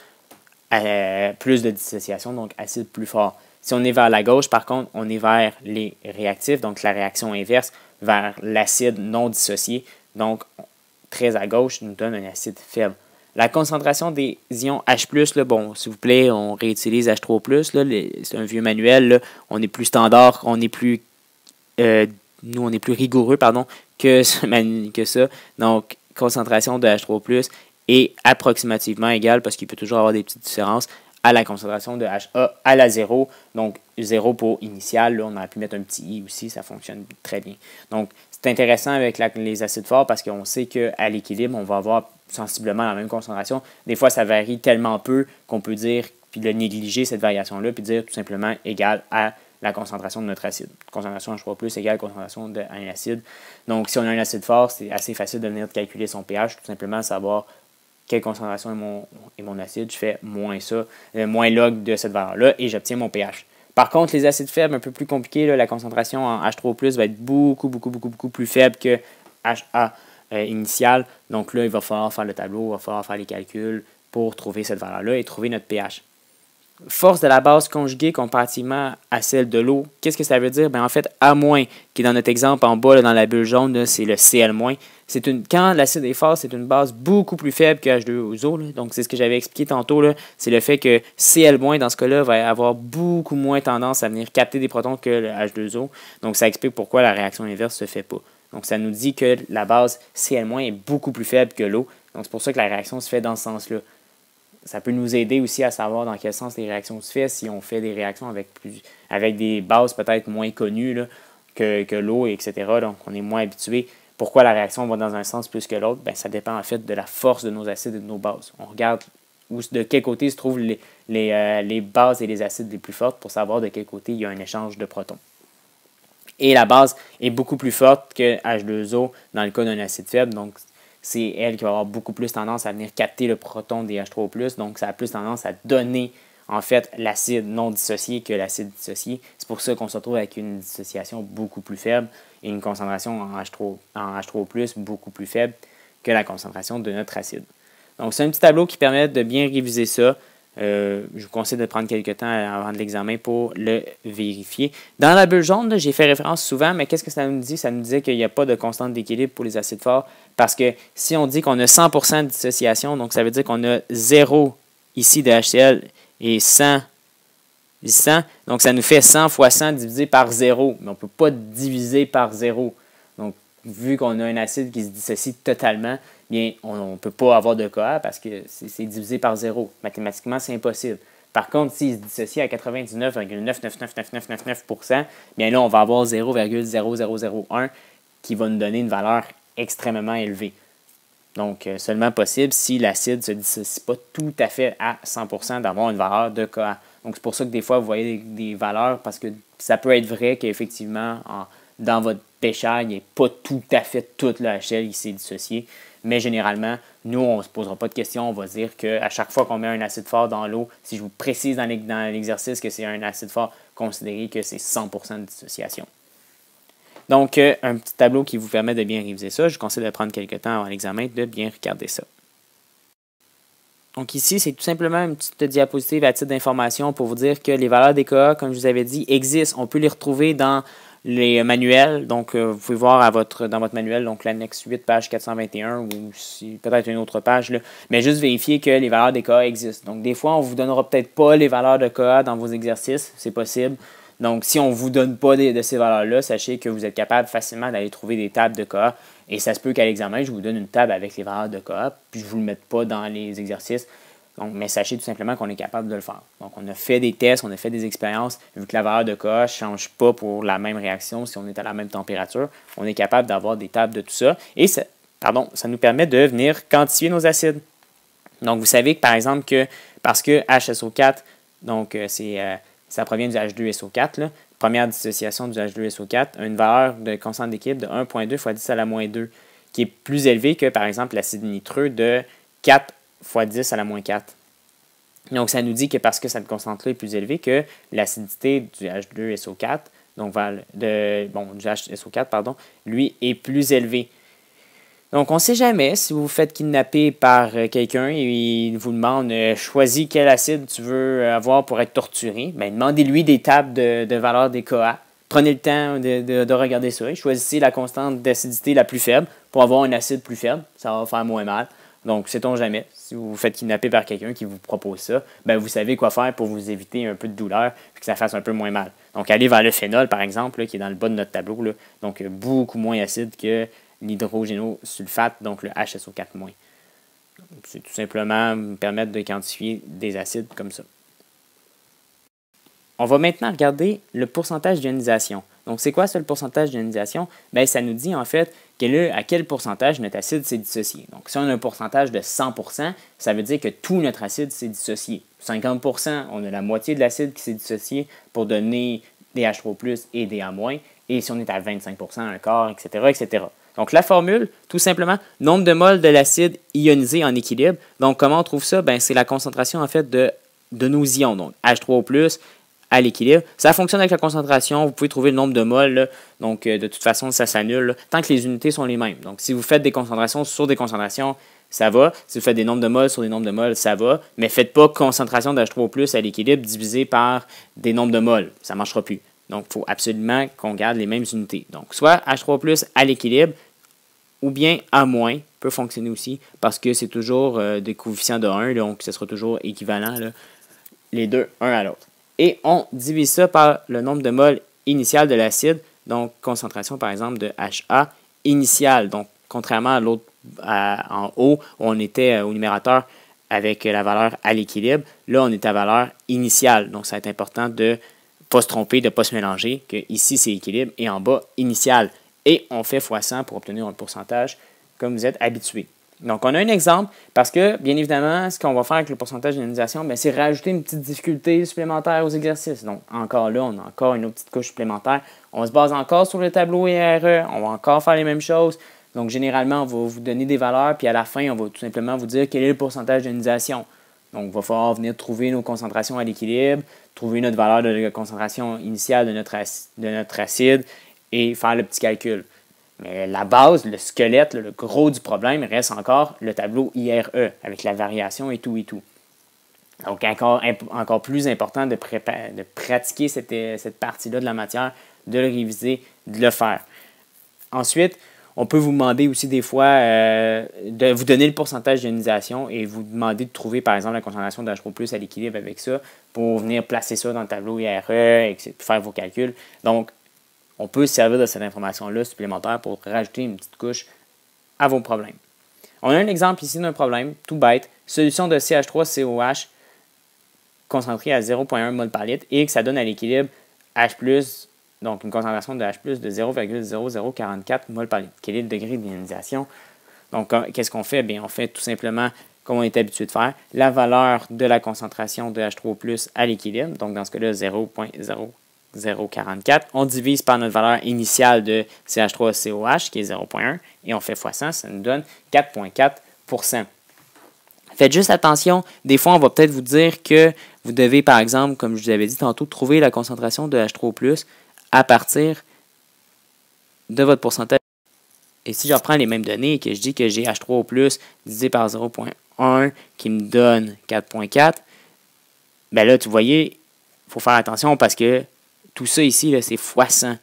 plus de dissociation, donc acide plus fort. Si on est vers la gauche, par contre, on est vers les réactifs, donc la réaction inverse, vers l'acide non dissocié. Donc, très à gauche nous donne un acide faible. La concentration des ions H+, là, bon, s'il vous plaît, on réutilise H3+, c'est un vieux manuel, là, on est plus standard, on est plus rigoureux, que ça. Donc, concentration de H3+, est approximativement égale, parce qu'il peut toujours avoir des petites différences, à la concentration de HA à la 0. Donc, 0 pour initial. Là, on aurait pu mettre un petit i aussi, ça fonctionne très bien. Donc, c'est intéressant avec les acides forts parce qu'on sait qu'à l'équilibre, on va avoir sensiblement la même concentration. Des fois, ça varie tellement peu qu'on peut dire, puis le négliger, cette variation-là, puis dire tout simplement égal à la concentration de notre acide. Concentration H3+ égale concentration d'un acide. Donc, si on a un acide fort, c'est assez facile de venir calculer son pH, tout simplement savoir quelle concentration est mon acide, je fais moins ça, moins log de cette valeur-là, et j'obtiens mon pH. Par contre, les acides faibles, un peu plus compliqués, là, la concentration en H3+ va être beaucoup plus faible que HA initial. Donc là, il va falloir faire le tableau, il va falloir faire les calculs pour trouver cette valeur-là et trouver notre pH. Force de la base conjuguée comparativement à celle de l'eau, qu'est-ce que ça veut dire? En fait, A-, qui est dans notre exemple en bas, là, dans la bulle jaune, c'est le Cl-. Quand l'acide est fort, c'est une base beaucoup plus faible que H2O. Donc, c'est ce que j'avais expliqué tantôt. C'est le fait que Cl- dans ce cas-là, va avoir beaucoup moins tendance à venir capter des protons que le H2O. Donc, ça explique pourquoi la réaction inverse ne se fait pas. Donc, ça nous dit que la base Cl- est beaucoup plus faible que l'eau. Donc, c'est pour ça que la réaction se fait dans ce sens-là. Ça peut nous aider aussi à savoir dans quel sens les réactions se font si on fait des réactions avec des bases peut-être moins connues là, que l'eau, etc. Donc, on est moins habitué. Pourquoi la réaction va dans un sens plus que l'autre? Ça dépend en fait de la force de nos acides et de nos bases. On regarde de quel côté se trouvent les bases et les acides les plus fortes pour savoir de quel côté il y a un échange de protons. Et la base est beaucoup plus forte que H2O dans le cas d'un acide faible. Donc, c'est elle qui va avoir beaucoup plus tendance à venir capter le proton des H3+. Donc, ça a plus tendance à donner, en fait, l'acide non dissocié que l'acide dissocié. C'est pour ça qu'on se retrouve avec une dissociation beaucoup plus faible et une concentration en H3+ beaucoup plus faible que la concentration de notre acide. Donc, c'est un petit tableau qui permet de bien réviser ça. Je vous conseille de prendre quelques temps avant de l'examen pour le vérifier. Dans la bulle jaune, j'ai fait référence souvent, mais qu'est-ce que ça nous dit? Ça nous disait qu'il n'y a pas de constante d'équilibre pour les acides forts parce que si on dit qu'on a 100% de dissociation, donc ça veut dire qu'on a 0 ici de HCl et 100 ici 100, donc ça nous fait 100 fois 100 divisé par 0, mais on ne peut pas diviser par 0. Donc, vu qu'on a un acide qui se dissocie totalement, bien, on ne peut pas avoir de Ka parce que c'est divisé par 0. Mathématiquement, c'est impossible. Par contre, s'il se dissocie à 99,9999999%, bien là, on va avoir 0,0001 qui va nous donner une valeur extrêmement élevée. Donc, seulement possible si l'acide ne se dissocie pas tout à fait à 100% d'avoir une valeur de Ka. Donc, c'est pour ça que des fois, vous voyez des valeurs, parce que ça peut être vrai qu'effectivement, dans votre pêcheur, il n'y ait pas tout à fait toute le HCl qui s'est dissocié. Mais généralement, nous, on ne se posera pas de questions. On va dire qu'à chaque fois qu'on met un acide fort dans l'eau, si je vous précise dans l'exercice que c'est un acide fort, considérez que c'est 100% de dissociation. Donc, un petit tableau qui vous permet de bien réviser ça. Je vous conseille de prendre quelques temps avant l'examen, de bien regarder ça. Donc ici, c'est tout simplement une petite diapositive à titre d'information pour vous dire que les valeurs des KA, comme je vous avais dit, existent. On peut les retrouver dans les manuels. Donc, vous pouvez voir dans votre manuel, donc l'annexe 8, page 421, ou si, peut-être une autre page, là, mais juste vérifier que les valeurs des KA existent. Donc, des fois, on ne vous donnera peut-être pas les valeurs de KA dans vos exercices, c'est possible. Donc, si on ne vous donne pas de ces valeurs-là, sachez que vous êtes capable facilement d'aller trouver des tables de KA. Et ça se peut qu'à l'examen, je vous donne une table avec les valeurs de KA, puis je ne vous le mette pas dans les exercices. Donc, mais sachez tout simplement qu'on est capable de le faire. Donc, on a fait des tests, on a fait des expériences. Vu que la valeur de KA ne change pas pour la même réaction si on est à la même température, on est capable d'avoir des tables de tout ça. Et ça nous permet de venir quantifier nos acides. Donc, vous savez que, par exemple, parce que HSO4, donc ça provient du H2SO4, là, première dissociation du H2SO4, a une valeur de constante d'équilibre de 1,2 fois 10 à la moins 2, qui est plus élevée que, par exemple, l'acide nitreux de 4 fois 10 à la moins 4. Donc, ça nous dit que parce que cette constante-là est plus élevée, que l'acidité du H2SO4, donc du HSO4, pardon, lui, est plus élevée. Donc, on ne sait jamais si vous vous faites kidnapper par quelqu'un et il vous demande choisis quel acide tu veux avoir pour être torturé. Bien, demandez-lui des tables de valeur des KA. Prenez le temps de regarder ça et choisissez la constante d'acidité la plus faible pour avoir un acide plus faible. Ça va faire moins mal. Donc, sait-on jamais, si vous vous faites kidnapper par quelqu'un qui vous propose ça, bien, vous savez quoi faire pour vous éviter un peu de douleur et que ça fasse un peu moins mal. Donc, allez vers le phénol, par exemple, là, qui est dans le bas de notre tableau. Là, donc, beaucoup moins acide que l'hydrogénosulfate, donc le HSO4-. C'est tout simplement me permettre de quantifier des acides comme ça. On va maintenant regarder le pourcentage d'ionisation. Donc, c'est quoi ça, le pourcentage d'ionisation? Bien, ça nous dit en fait à quel pourcentage notre acide s'est dissocié. Donc, si on a un pourcentage de 100%, ça veut dire que tout notre acide s'est dissocié. 50%, on a la moitié de l'acide qui s'est dissocié pour donner des H3+, et des A-. Et si on est à 25%, un quart, etc., etc. Donc, la formule, tout simplement, nombre de moles de l'acide ionisé en équilibre. Donc, comment on trouve ça? Bien, c'est la concentration, en fait, de nos ions. Donc, H3+, à l'équilibre. Ça fonctionne avec la concentration. Vous pouvez trouver le nombre de moles. Là. Donc, de toute façon, ça s'annule là, tant que les unités sont les mêmes. Donc, si vous faites des concentrations sur des concentrations, ça va. Si vous faites des nombres de moles sur des nombres de moles, ça va. Mais faites pas concentration d'H3+ à l'équilibre divisé par des nombres de moles. Ça ne marchera plus. Donc, il faut absolument qu'on garde les mêmes unités. Donc, soit H3+ à l'équilibre ou bien A- peut fonctionner aussi parce que c'est toujours des coefficients de 1. Donc, ce sera toujours équivalent, là, les deux, un à l'autre. Et on divise ça par le nombre de moles initial de l'acide, donc concentration par exemple de HA initial. Donc, contrairement à l'autre en haut, où on était au numérateur avec la valeur à l'équilibre, là on est à valeur initiale. Donc, ça va être important de ne pas se tromper, de ne pas se mélanger, que ici c'est équilibre et en bas initial. Et on fait x 100 pour obtenir un pourcentage comme vous êtes habitué. Donc, on a un exemple parce que, bien évidemment, ce qu'on va faire avec le pourcentage d'ionisation, c'est rajouter une petite difficulté supplémentaire aux exercices. Donc, encore là, on a encore une autre petite couche supplémentaire. On se base encore sur le tableau IRE. On va encore faire les mêmes choses. Donc, généralement, on va vous donner des valeurs, puis à la fin, on va tout simplement vous dire quel est le pourcentage d'ionisation. Donc, il va falloir venir trouver nos concentrations à l'équilibre, trouver notre valeur de concentration initiale de notre acide et faire le petit calcul. Mais la base, le squelette, le gros du problème reste encore le tableau IRE avec la variation et tout et tout. Donc, encore plus important de pratiquer cette partie-là de la matière, de le réviser, de le faire. Ensuite, on peut vous demander aussi des fois de vous donner le pourcentage d'ionisation et vous demander de trouver, par exemple, la concentration d'H3+ à l'équilibre avec ça pour venir placer ça dans le tableau IRE et faire vos calculs. Donc, on peut se servir de cette information-là supplémentaire pour rajouter une petite couche à vos problèmes. On a un exemple ici d'un problème, tout bête, solution de CH3COH concentrée à 0,1 mol par litre et que ça donne à l'équilibre H+, donc une concentration de H+, de 0,0044 mol par litre. Quel est le degré d'ionisation? Donc, qu'est-ce qu'on fait? Bien, on fait tout simplement comme on est habitué de faire, la valeur de la concentration de H3O+ à l'équilibre, donc dans ce cas-là, 0,0044. On divise par notre valeur initiale de CH3COH, qui est 0,1, et on fait x 100, ça nous donne 4,4%. Faites juste attention, des fois, on va peut-être vous dire que vous devez, par exemple, comme je vous avais dit tantôt, trouver la concentration de H3O+ à partir de votre pourcentage. Et si je reprends les mêmes données et que je dis que j'ai H3O+ divisé par 0,1 qui me donne 4,4, bien là, tu voyez, il faut faire attention parce que tout ça ici, c'est x 100. Il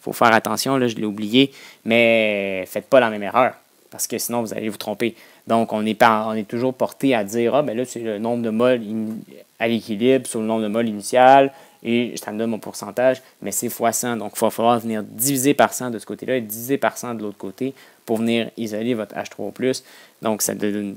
faut faire attention, là, je l'ai oublié, mais faites pas la même erreur parce que sinon, vous allez vous tromper. Donc, on est toujours porté à dire, ah, ben là, c'est le nombre de moles à l'équilibre sur le nombre de moles initial et ça me donne mon pourcentage, mais c'est x 100. Donc, il va falloir venir diviser par 100 de ce côté-là et diviser par 100 de l'autre côté pour venir isoler votre H3O+. Donc, ça ne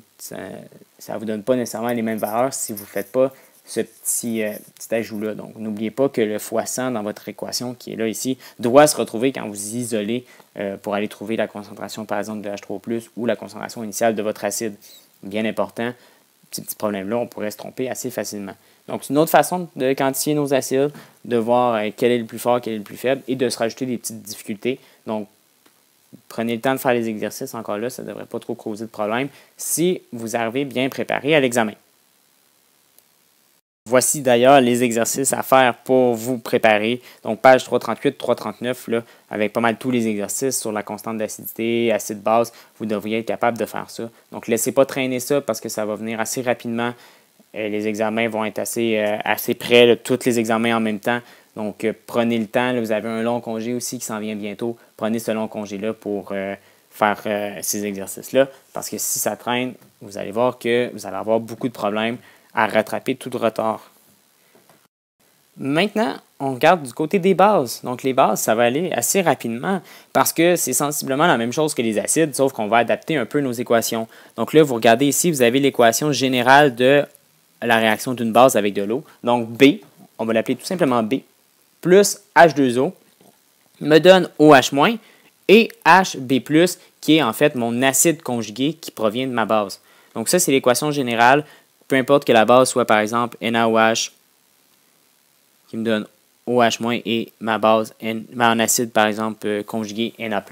vous donne pas nécessairement les mêmes valeurs si vous ne faites pas ce petit ajout-là. Donc, n'oubliez pas que le x 100 dans votre équation qui est là ici doit se retrouver quand vous isolez pour aller trouver la concentration, par exemple, de H3O+, ou la concentration initiale de votre acide. Bien important, ces petits problèmes-là, on pourrait se tromper assez facilement. Donc, c'est une autre façon de quantifier nos acides, de voir quel est le plus fort, quel est le plus faible, et de se rajouter des petites difficultés. Donc, prenez le temps de faire les exercices. Encore là, ça ne devrait pas trop causer de problème si vous arrivez bien préparé à l'examen. Voici d'ailleurs les exercices à faire pour vous préparer. Donc, page 338, 339, là, avec pas mal tous les exercices sur la constante d'acidité, acide-base, vous devriez être capable de faire ça. Donc, laissez pas traîner ça parce que ça va venir assez rapidement. Les examens vont être assez près, là, tous les examens en même temps. Donc, prenez le temps. Là, vous avez un long congé aussi qui s'en vient bientôt. Prenez ce long congé-là pour faire ces exercices-là. Parce que si ça traîne, vous allez voir que vous allez avoir beaucoup de problèmes à rattraper tout le retard. Maintenant, on regarde du côté des bases. Donc, les bases, ça va aller assez rapidement parce que c'est sensiblement la même chose que les acides, sauf qu'on va adapter un peu nos équations. Donc là, vous regardez ici, vous avez l'équation générale de la réaction d'une base avec de l'eau. Donc, B, on va l'appeler tout simplement B, plus H2O, me donne OH- et HB+, qui est en fait mon acide conjugué qui provient de ma base. Donc, ça, c'est l'équation générale. Peu importe que la base soit, par exemple, NaOH, qui me donne OH- et ma base, mon acide, par exemple, conjugué Na+.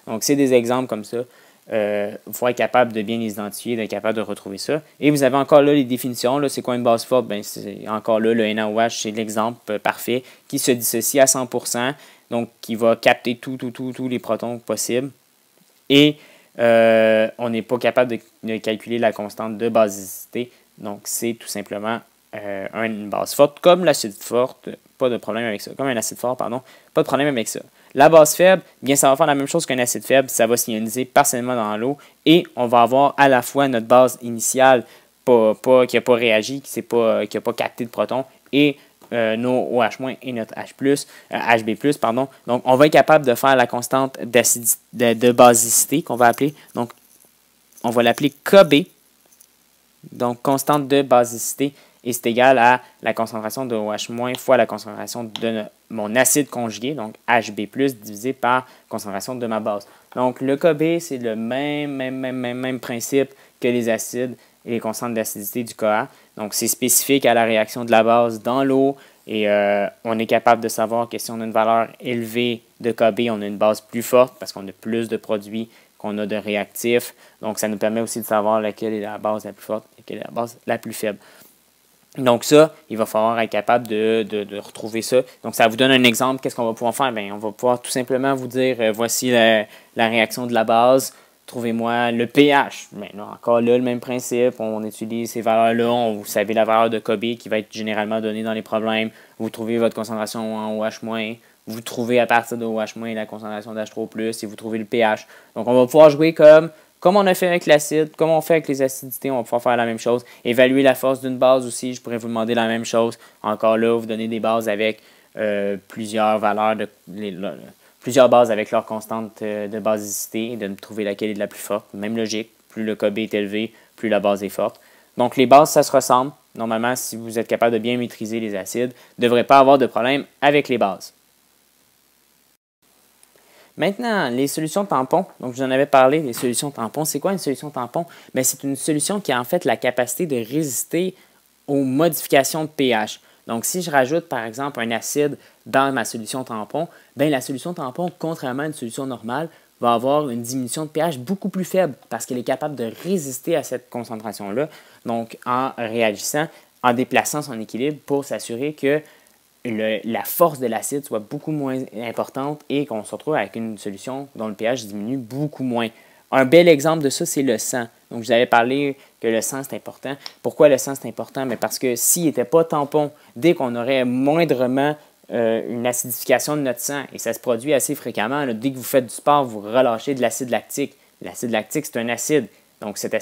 Donc, c'est des exemples comme ça. Il faut être capable de bien les identifier, d'être capable de retrouver ça. Et vous avez encore là les définitions. Là, c'est quoi une base forte? Bien, c'est encore là, le NaOH, c'est l'exemple parfait qui se dissocie à 100%, donc qui va capter tous les protons possibles. Et on n'est pas capable de calculer la constante de basicité. Donc, c'est tout simplement une base forte, comme l'acide forte, pas de problème avec ça. Comme un acide fort, pardon, pas de problème avec ça. La base faible, bien, ça va faire la même chose qu'un acide faible, ça va s'ioniser partiellement dans l'eau et on va avoir à la fois notre base initiale qui n'a pas réagi, qui n'a pas capté de protons et nos OH- et notre HB+, pardon. Donc, on va être capable de faire la constante de basicité qu'on va appeler. Donc, on va l'appeler KB. Donc, constante de basicité, et c'est égal à la concentration de OH- fois la concentration de mon acide conjugué, donc HB+, divisé par concentration de ma base. Donc, le KB, c'est le même principe que les acides et les constantes d'acidité du Ka. Donc, c'est spécifique à la réaction de la base dans l'eau, et on est capable de savoir que si on a une valeur élevée de KB, on a une base plus forte parce qu'on a plus de produits qu'on a de réactifs. Donc, ça nous permet aussi de savoir laquelle est la base la plus forte et laquelle est la base la plus faible. Donc, ça, il va falloir être capable de retrouver ça. Donc, ça vous donne un exemple. Qu'est-ce qu'on va pouvoir faire? Bien, on va pouvoir tout simplement vous dire, voici la réaction de la base. Trouvez-moi le pH. Bien, là, encore là, le même principe. On utilise ces valeurs-là. Vous savez la valeur de KB qui va être généralement donnée dans les problèmes. Vous trouvez votre concentration en OH-. Vous trouvez à partir de OH- la concentration d'H3O+, et vous trouvez le pH. Donc, on va pouvoir jouer comme on a fait avec l'acide, comme on fait avec les acidités, on va pouvoir faire la même chose. Évaluer la force d'une base aussi, je pourrais vous demander la même chose. Encore là, vous donnez des bases avec plusieurs valeurs, plusieurs bases avec leur constante de basicité, et de trouver laquelle est la plus forte. Même logique, plus le KB est élevé, plus la base est forte. Donc, les bases, ça se ressemble. Normalement, si vous êtes capable de bien maîtriser les acides, il ne devrait pas avoir de problème avec les bases. Maintenant, les solutions tampons. Donc, je vous en avais parlé, les solutions tampons. C'est quoi une solution tampon? Bien, c'est une solution qui a en fait la capacité de résister aux modifications de pH. Donc, si je rajoute, par exemple, un acide dans ma solution tampon, bien, la solution tampon, contrairement à une solution normale, va avoir une diminution de pH beaucoup plus faible parce qu'elle est capable de résister à cette concentration-là. Donc, en réagissant, en déplaçant son équilibre pour s'assurer que la force de l'acide soit beaucoup moins importante et qu'on se retrouve avec une solution dont le pH diminue beaucoup moins. Un bel exemple de ça, c'est le sang. Donc, je vous avais parlé que le sang, c'est important. Pourquoi le sang, c'est important? Mais parce que s'il n'était pas tampon, dès qu'on aurait moindrement une acidification de notre sang, et ça se produit assez fréquemment, là, dès que vous faites du sport, vous relâchez de l'acide lactique. L'acide lactique, c'est un acide. Donc, cet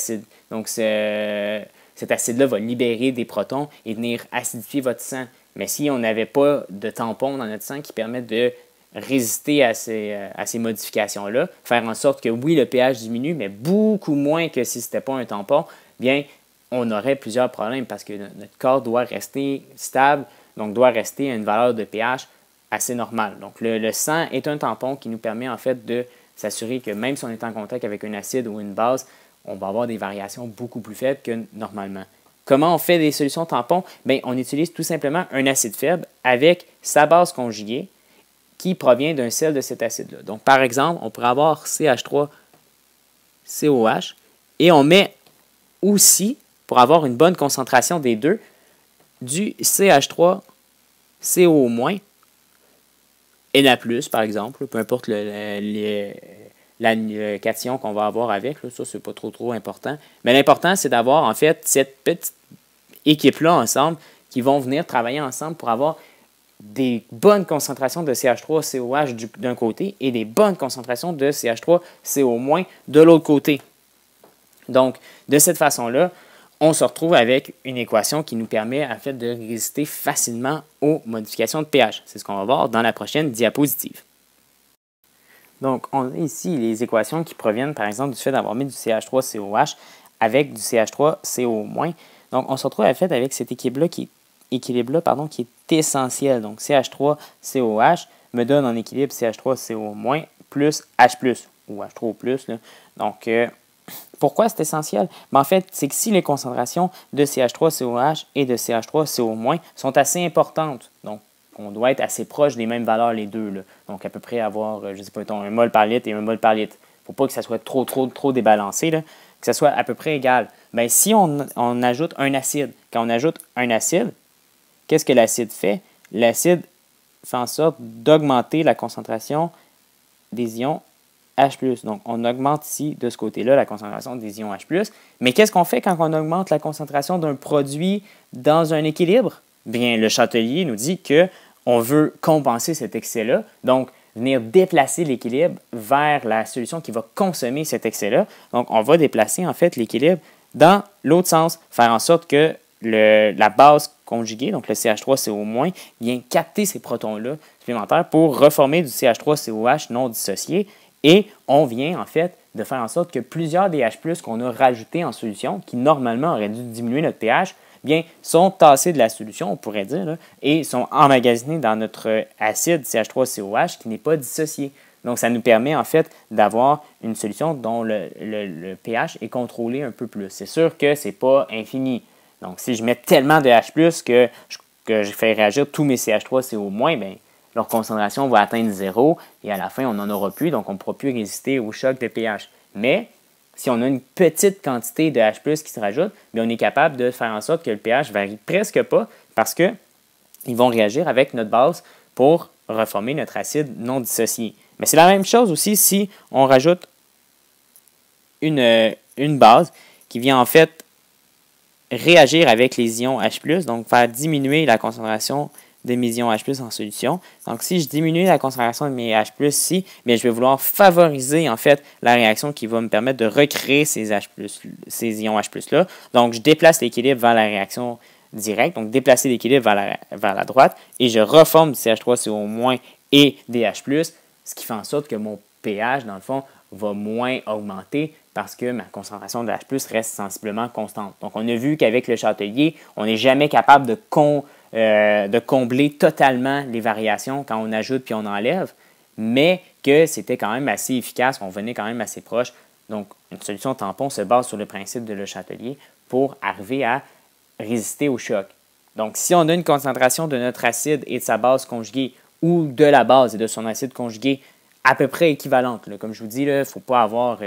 acide-là va libérer des protons et venir acidifier votre sang. Mais si on n'avait pas de tampon dans notre sang qui permet de résister à ces modifications-là, faire en sorte que oui, le pH diminue, mais beaucoup moins que si ce n'était pas un tampon, bien, on aurait plusieurs problèmes parce que notre corps doit rester stable, donc doit rester à une valeur de pH assez normale. Donc, le sang est un tampon qui nous permet en fait de s'assurer que même si on est en contact avec un acide ou une base, on va avoir des variations beaucoup plus faibles que normalement. Comment on fait des solutions tampons? Bien, on utilise tout simplement un acide faible avec sa base conjuguée qui provient d'un sel de cet acide-là. Donc, par exemple, on pourrait avoir CH3COH et on met aussi, pour avoir une bonne concentration des deux, du CH3CO-, Na+, par exemple, peu importe le cation qu'on va avoir avec, là, ça, c'est pas trop important. Mais l'important, c'est d'avoir, en fait, cette petite équipe-là ensemble qui vont venir travailler ensemble pour avoir des bonnes concentrations de CH3COH d'un côté et des bonnes concentrations de CH3CO- de l'autre côté. Donc, de cette façon-là, on se retrouve avec une équation qui nous permet, en fait, de résister facilement aux modifications de pH. C'est ce qu'on va voir dans la prochaine diapositive. Donc, on a ici les équations qui proviennent, par exemple, du fait d'avoir mis du CH3COH avec du CH3CO-. Donc, on se retrouve en fait avec cet équilibre-là qui est essentiel. Donc, CH3COH me donne en équilibre CH3CO- plus H+, ou H3O+. Là. Donc, pourquoi c'est essentiel? Ben, en fait, c'est que si les concentrations de CH3COH et de CH3CO- sont assez importantes, donc on doit être assez proche des mêmes valeurs les deux. Là. Donc, à peu près avoir, je ne sais pas, un mol par litre et un mol par litre. Il ne faut pas que ça soit trop débalancé, là, que ça soit à peu près égal. Bien, si on ajoute un acide, quand on ajoute un acide, qu'est-ce que l'acide fait? L'acide fait en sorte d'augmenter la concentration des ions H+. Donc, on augmente ici, de ce côté-là, la concentration des ions H+. Mais qu'est-ce qu'on fait quand on augmente la concentration d'un produit dans un équilibre? Bien, le Chatelier nous dit qu'on veut compenser cet excès-là, donc venir déplacer l'équilibre vers la solution qui va consommer cet excès-là. Donc, on va déplacer en fait l'équilibre dans l'autre sens, faire en sorte que la base conjuguée, donc le CH3CO-, vient capter ces protons-là supplémentaires pour reformer du CH3COH non dissocié. Et on vient en fait de faire en sorte que plusieurs des H+ qu'on a rajoutés en solution, qui normalement auraient dû diminuer notre pH, bien, sont tassés de la solution, on pourrait dire, là, et sont emmagasinés dans notre acide CH3COH qui n'est pas dissocié. Donc, ça nous permet en fait d'avoir une solution dont le pH est contrôlé un peu plus. C'est sûr que ce n'est pas infini. Donc, si je mets tellement de H+, que je fais réagir tous mes CH3CO-, bien, leur concentration va atteindre 0 et à la fin, on n'en aura plus, donc on ne pourra plus résister au choc de pH. Mais si on a une petite quantité de H+ qui se rajoute, bien, on est capable de faire en sorte que le pH ne varie presque pas parce qu'ils vont réagir avec notre base pour reformer notre acide non dissocié. Mais c'est la même chose aussi si on rajoute une base qui vient en fait réagir avec les ions H+, donc faire diminuer la concentration de mes ions H+ en solution. Donc, si je diminue la concentration de mes H+ ici, bien, je vais vouloir favoriser en fait la réaction qui va me permettre de recréer ces ions H+-là. Donc, je déplace l'équilibre vers la réaction directe, donc déplacer l'équilibre vers la droite, et je reforme du CH3CO- et des H+, ce qui fait en sorte que mon pH, dans le fond, va moins augmenter parce que ma concentration de H+ reste sensiblement constante. Donc, on a vu qu'avec le Chatelier, on n'est jamais capable de combler totalement les variations quand on ajoute puis on enlève, mais que c'était quand même assez efficace, on venait quand même assez proche. Donc, une solution tampon se base sur le principe de Le Chatelier pour arriver à résister au choc. Donc, si on a une concentration de notre acide et de sa base conjuguée ou de la base et de son acide conjugué à peu près équivalente, là, comme je vous dis, il ne faut pas avoir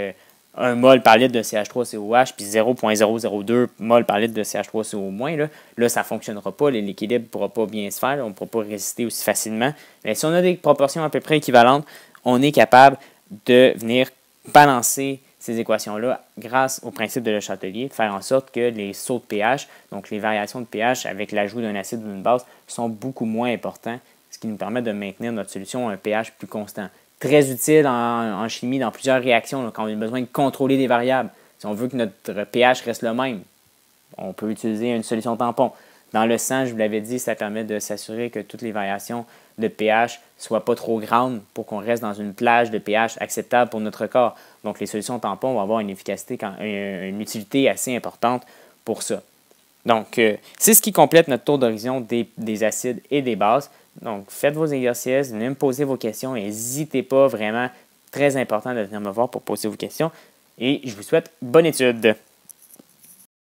1 mol par litre de CH3COH puis 0,002 mol par litre de CH3CO-. Là, ça ne fonctionnera pas, l'équilibre ne pourra pas bien se faire, on ne pourra pas résister aussi facilement. Mais si on a des proportions à peu près équivalentes, on est capable de venir balancer ces équations-là grâce au principe de Le Chatelier, de faire en sorte que les sauts de pH, donc les variations de pH avec l'ajout d'un acide ou d'une base, sont beaucoup moins importants, ce qui nous permet de maintenir notre solution à un pH plus constant. Très utile en chimie dans plusieurs réactions, là, quand on a besoin de contrôler des variables. Si on veut que notre pH reste le même, on peut utiliser une solution tampon. Dans le sang, je vous l'avais dit, ça permet de s'assurer que toutes les variations de pH ne soient pas trop grandes pour qu'on reste dans une plage de pH acceptable pour notre corps. Donc, les solutions tampons vont avoir une efficacité, une utilité assez importante pour ça. Donc, c'est ce qui complète notre tour d'horizon des acides et des bases. Donc, faites vos exercices, venez me poser vos questions. N'hésitez pas, vraiment, très important de venir me voir pour poser vos questions. Et je vous souhaite bonne étude.